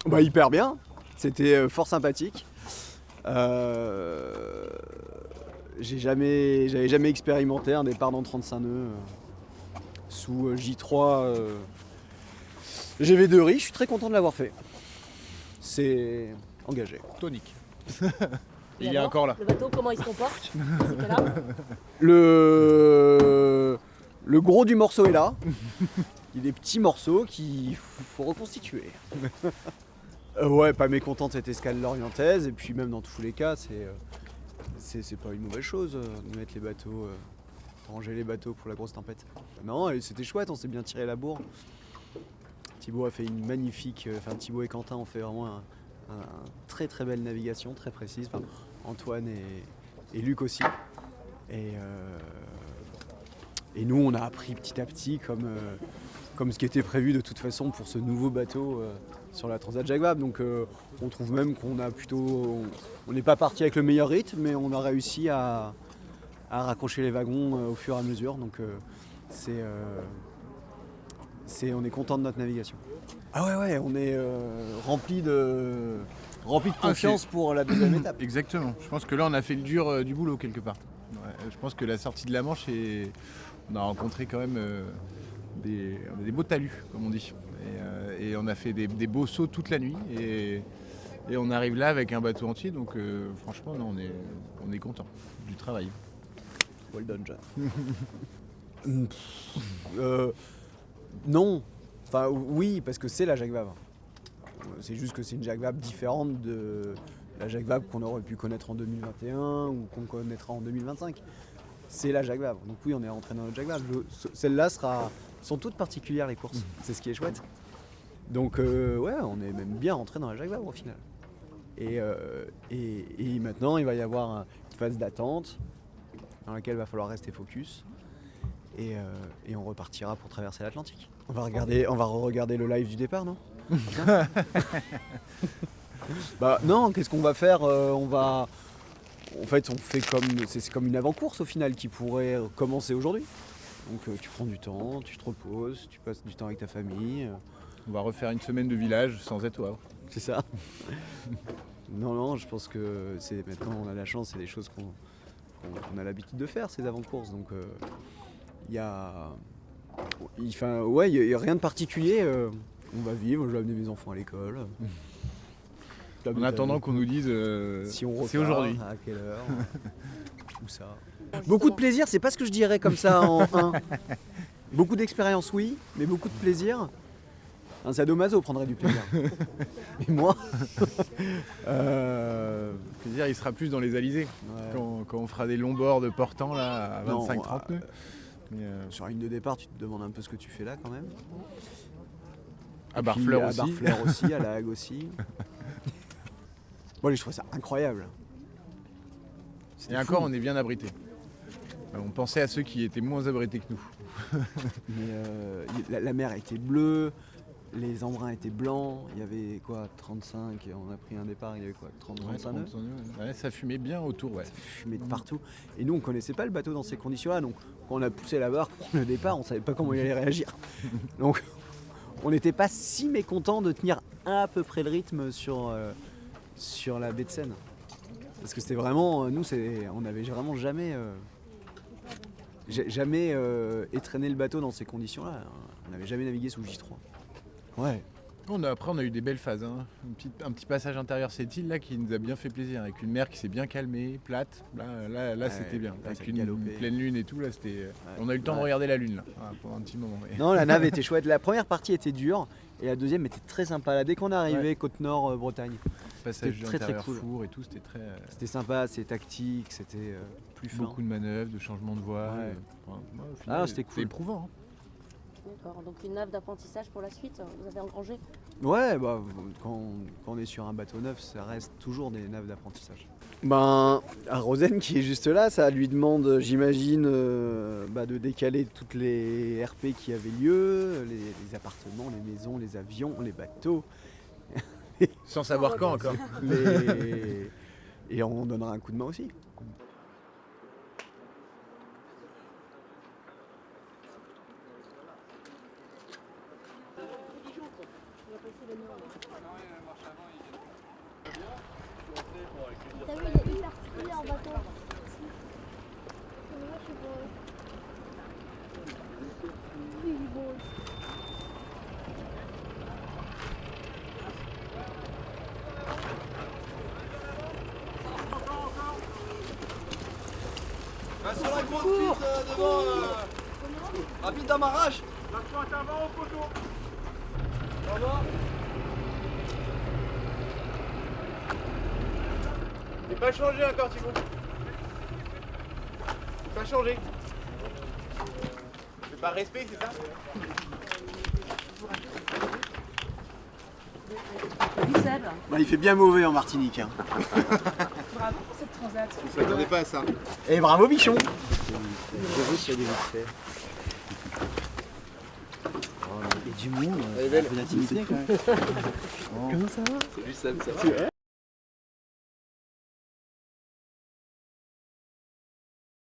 Bah hyper bien, c'était fort sympathique. Euh, j'avais jamais expérimenté un départ dans 35 nœuds sous J3 GV2 riz, je suis très content de l'avoir fait. C'est engagé. Tonique. Et Il est alors, encore là. Le bateau, comment il se comporte dans ces cas-là? Le gros du morceau est là. Il y a des petits morceaux qu'il faut reconstituer. Ouais, pas mécontent de cette escale lorientaise, et puis même dans tous les cas, c'est pas une mauvaise chose de mettre les bateaux, ranger les bateaux pour la grosse tempête. Non, et c'était chouette, on s'est bien tiré la bourre. Thibaut a fait une magnifique, Thibaut et Quentin ont fait vraiment un très très belle navigation, très précise. Enfin, Antoine et Luc aussi. Et nous, on a appris petit à petit, comme ce qui était prévu de toute façon pour ce nouveau bateau sur la Transat Jacques Vabre. Donc on trouve même qu'on a plutôt... On n'est pas parti avec le meilleur rythme, mais on a réussi à raccrocher les wagons au fur et à mesure. Donc on est content de notre navigation. Ah ouais, on est rempli de confiance pour la deuxième étape. Exactement. Je pense que là, on a fait le dur du boulot quelque part. Ouais, je pense que la sortie de la Manche, on a rencontré quand même des beaux talus, comme on dit. Et on a fait des beaux sauts toute la nuit. Et on arrive là avec un bateau entier. Donc franchement, non, on est content du travail. Well done, John. Non. Enfin, oui, parce que c'est la Jacques Vabre. C'est juste que c'est une Jacques Vabre différente de la Jacques Vabre qu'on aurait pu connaître en 2021 ou qu'on connaîtra en 2025. C'est la Jacques Vabre. Donc oui, on est rentré dans notre Jacques Vabre. Celles-là sont toutes particulières, les courses. C'est ce qui est chouette. Donc ouais, on est même bien rentré dans la Jacques Vabre au final. Et maintenant, il va y avoir une phase d'attente dans laquelle il va falloir rester focus. Et on repartira pour traverser l'Atlantique. On va re-regarder le live du départ, non? Bah non, qu'est-ce qu'on va faire? En fait, c'est comme une avant-course au final qui pourrait commencer aujourd'hui. Donc tu prends du temps, tu te reposes, tu passes du temps avec ta famille. On va refaire une semaine de village sans étoiles. C'est ça. Non, je pense que maintenant on a la chance, c'est des choses qu'on a l'habitude de faire, ces avant-courses. Donc il y a rien de particulier. On va vivre, je vais amener mes enfants à l'école. En attendant qu'on nous dise si on repart, c'est aujourd'hui. à quelle heure, où ça. Beaucoup de plaisir, c'est pas ce que je dirais comme ça en un. Beaucoup d'expérience, oui, mais beaucoup de plaisir. Un sadomaso prendrait du plaisir. Mais moi Le plaisir, il sera plus dans les alizés. Ouais. Quand on fera des longs bords de portant là, à 25-30 nœuds. Sur la ligne de départ, tu te demandes un peu ce que tu fais là quand même. À Barfleur aussi. À Barfleur aussi, à La Hague aussi. Bon, je trouve ça incroyable. Et encore, on est bien abrités. On pensait à ceux qui étaient moins abrités que nous. Mais la mer était bleue, les embruns étaient blancs, il y avait quoi, 35, et on a pris un départ, il y avait quoi, 35 nœuds. Ouais, ça fumait bien autour, ouais. Ça fumait de partout. Et nous, on connaissait pas le bateau dans ces conditions-là, donc quand on a poussé la barre pour le départ, on savait pas comment il allait réagir. Donc on n'était pas si mécontents de tenir à peu près le rythme sur la baie de Seine. Parce que c'était vraiment, nous, on n'avait vraiment jamais étraîné le bateau dans ces conditions-là. On n'avait jamais navigué sous J3. Ouais. Après, on a eu des belles phases. Hein. Un petit passage intérieur cette île là qui nous a bien fait plaisir, avec une mer qui s'est bien calmée, plate. Là ouais, c'était bien. Avec une pleine lune et tout, là, c'était. Ouais. On a eu le temps de regarder la lune là, pendant un petit moment. Mais... Non, la nave était chouette. La première partie était dure et la deuxième était très sympa. Là, dès qu'on est arrivé côte nord, Bretagne, passage très cool. Four et tout, c'était très. C'était sympa, c'était tactique, c'était plus fin. Beaucoup de manœuvres, de changements de voie. Ouais. C'était cool. C'était éprouvant. Hein. D'accord, donc une nave d'apprentissage pour la suite, vous avez engrangé? Ouais, bah, quand on est sur un bateau neuf, ça reste toujours des naves d'apprentissage. Ben, à Rosen qui est juste là, ça lui demande, j'imagine, de décaler toutes les RP qui avaient lieu, les appartements, les maisons, les avions, les bateaux. Sans savoir quand encore. Et on donnera un coup de main aussi. Sur la grosse piste devant. Rapide d'amarrage. L'action est avant au poteau. T'es pas changé encore, Thibaut. T'es pas changé. C'est pas respect, c'est ça? Il fait bien mauvais en Martinique. Hein. Bravo pour cette transat. Je m'attendais pas à ça. Et bravo Bichon. Et du monde, un peu d'intimité quand même. Comment ça va? Salut Sam, ça va?